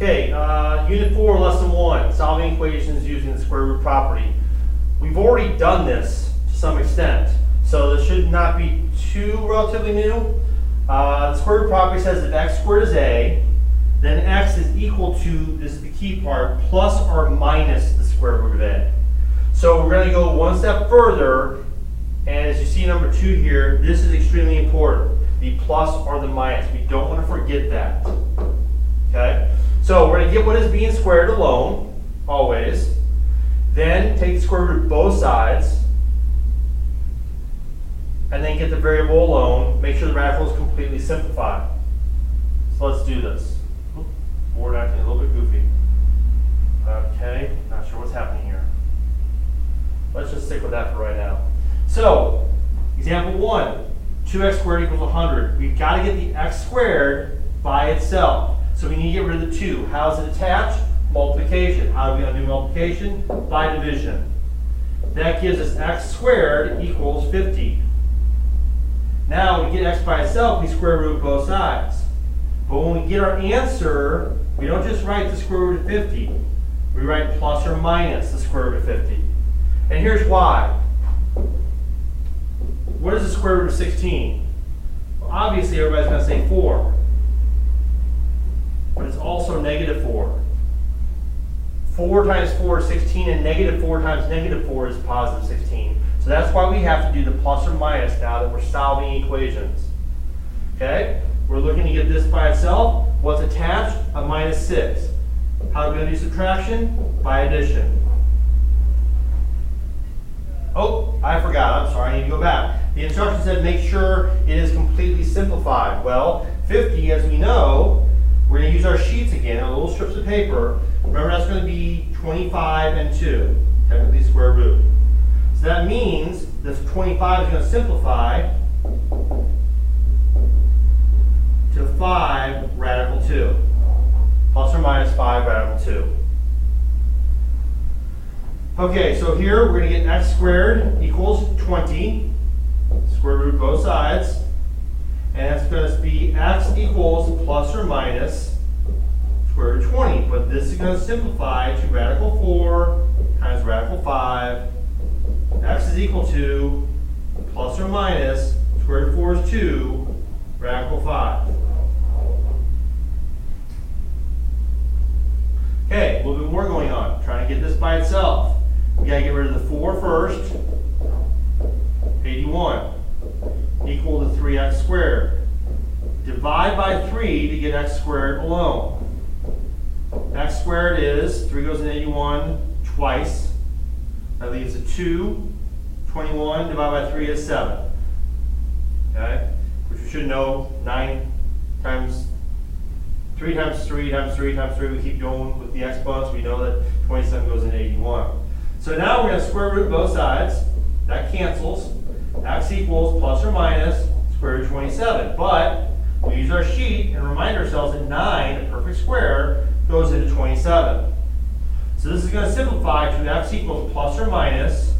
Okay, Unit 4, Lesson 1, solving equations using the square root property. We've already done this to some extent, so this should not be too relatively new. The square root property says if x squared is a, then x is equal to, this is the key part, plus or minus the square root of a. So we're going to go one step further, and as you see number 2 here, this is extremely important, the plus or the minus. We don't want to forget that. Okay? So we're going to get what is being squared alone, always. Then take the square root of both sides. And then get the variable alone. Make sure the radical is completely simplified. So let's do this. Board acting a little bit goofy. Okay, not sure what's happening here. Let's just stick with that for right now. So, example 1, 2x squared equals 100. We've got to get the x squared by itself. So we need to get rid of the 2. How is it attached? Multiplication. How do we undo multiplication? By division. That gives us x squared equals 50. Now, when we get x by itself, we square root both sides. But when we get our answer, we don't just write the square root of 50. We write plus or minus the square root of 50. And here's why. What is the square root of 16? Well, obviously, everybody's going to say 4. But it's also negative 4. 4 times 4 is 16, and negative 4 times negative 4 is positive 16. So that's why we have to do the plus or minus now that we're solving equations. Okay? We're looking to get this by itself. What's attached? A minus 6. How are we going to do subtraction? By addition. Oh, I forgot. I'm sorry. I need to go back. The instruction said make sure it is completely simplified. Well, 50, as we know, we're going to use our sheets again, our little strips of paper. Remember, that's going to be 25 and 2, technically square root. So that means this 25 is going to simplify to 5 radical 2. Plus or minus 5 radical 2. Okay, so here we're going to get x squared equals 20. Square root both sides. And it's going to be x equals plus or minus square root of 20. But this is going to simplify to radical 4 times radical 5. X is equal to plus or minus square root of 4 is 2, radical 5. Okay, a little bit more going on. Trying to get this by itself. We got to get rid of the 4 first. 81 equal to 3x squared. Divide by 3 to get x squared alone. X squared is, 3 goes in 81 twice. That leaves a 2. 21 divided by 3 is 7. Okay? Which we should know, 9 times 3 times 3 times 3 times 3. We keep going with the exponents. We know that 27 goes in 81. So now we're going to square root both sides. That cancels. X equals plus or minus square root of 27. But we use our sheet and remind ourselves that 9, a perfect square, goes into 27. So this is going to simplify to x equals plus or minus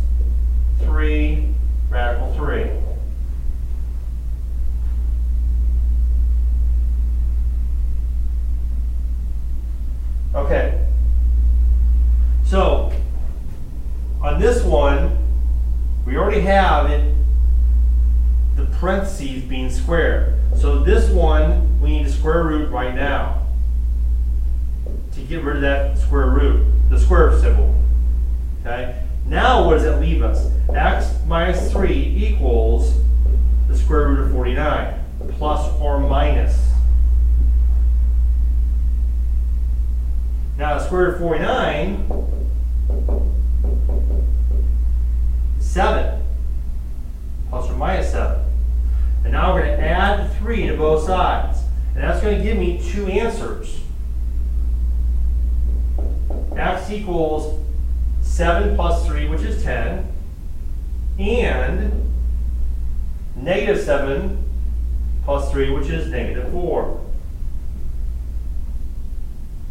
3 radical 3. Okay. So on this one, we already have it, the parentheses being squared. So this one, we need to square root right now to get rid of that square root, the square symbol. Okay? Now what does that leave us? X minus 3 equals the square root of 49, plus or minus. Now the square root of 49, 7, plus or minus 7. And now we're going to add 3 to both sides. And that's going to give me 2 answers. X equals 7 plus 3, which is 10, and negative 7 plus 3, which is negative 4.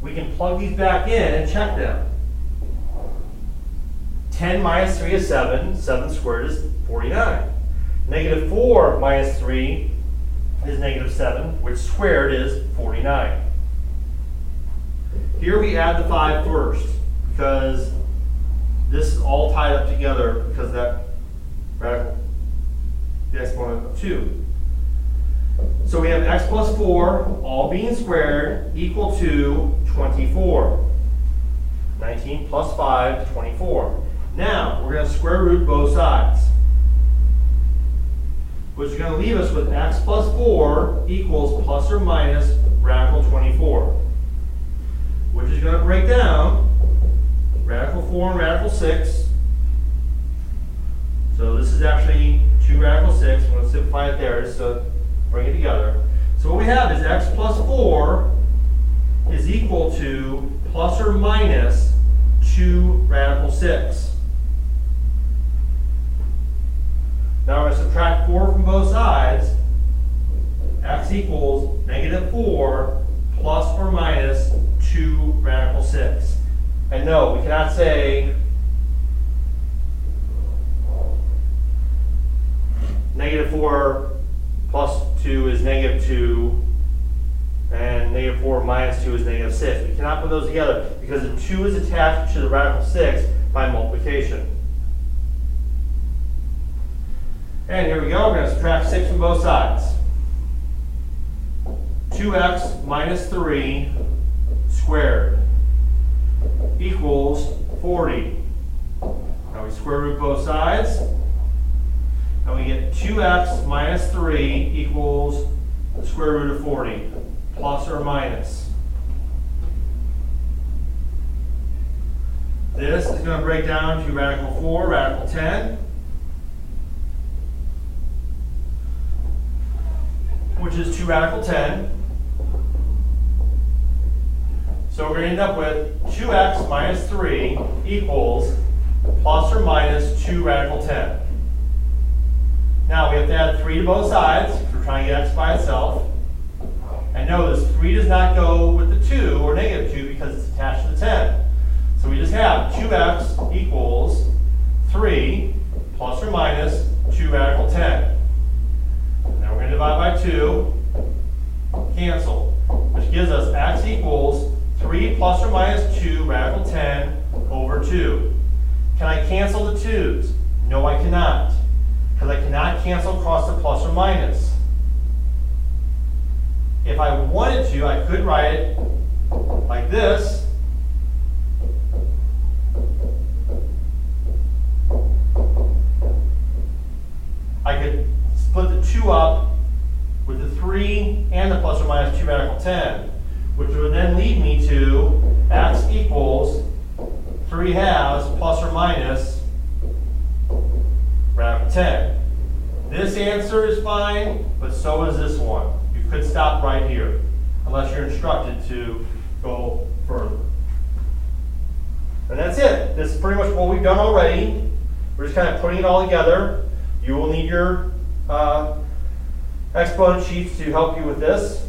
We can plug these back in and check them. 10 minus 3 is 7. 7 squared is 49. Negative 4 minus 3 is negative 7, which squared is 49. Here we add the 5 first, because this is all tied up together because that radical, the exponent of 2. So we have x plus 4, all being squared, equal to 24. 19 plus 5, 24. Now, we're going to square root both sides, which is going to leave us with x plus 4 equals plus or minus radical 24, which is going to break down radical 4 and radical 6. So this is actually 2 radical 6. I'm going to simplify it there just to bring it together. So what we have is x plus 4 is equal to plus or minus 2 radical 6. Now we're going to subtract 4 from both sides. X equals negative 4 plus or minus 2 radical 6. And no, we cannot say negative 4 plus 2 is negative 2, and negative 4 minus 2 is negative 6. We cannot put those together because the 2 is attached to the radical 6 by multiplication. And here we go, we're going to subtract 6 from both sides. 2x minus 3 squared equals 40. Now we square root both sides, and we get 2x minus 3 equals the square root of 40, plus or minus. This is going to break down to radical 4, radical 10, which is 2 radical 10. So we're going to end up with 2x minus 3 equals plus or minus 2 radical 10. Now we have to add 3 to both sides because we're trying to get x by itself. And notice 3 does not go with the 2 or negative 2 because it's attached to the 10. So we just have 2x equals 3 plus or minus 2 radical 10. Now we're going to divide by 2, cancel, which gives us x equals 3 plus or minus 2 radical 10 over 2. Can I cancel the 2's? No, I cannot, because I cannot cancel across the plus or minus. If I wanted to, I could write it like this. I could split the 2 up with the 3 and the plus or minus 2 radical 10, which would then lead me to x equals 3 halves plus or minus radical 10. This answer is fine, but so is this one. You could stop right here, unless you're instructed to go further. And that's it. This is pretty much what we've done already. We're just kind of putting it all together. You will need your exponent sheets to help you with this.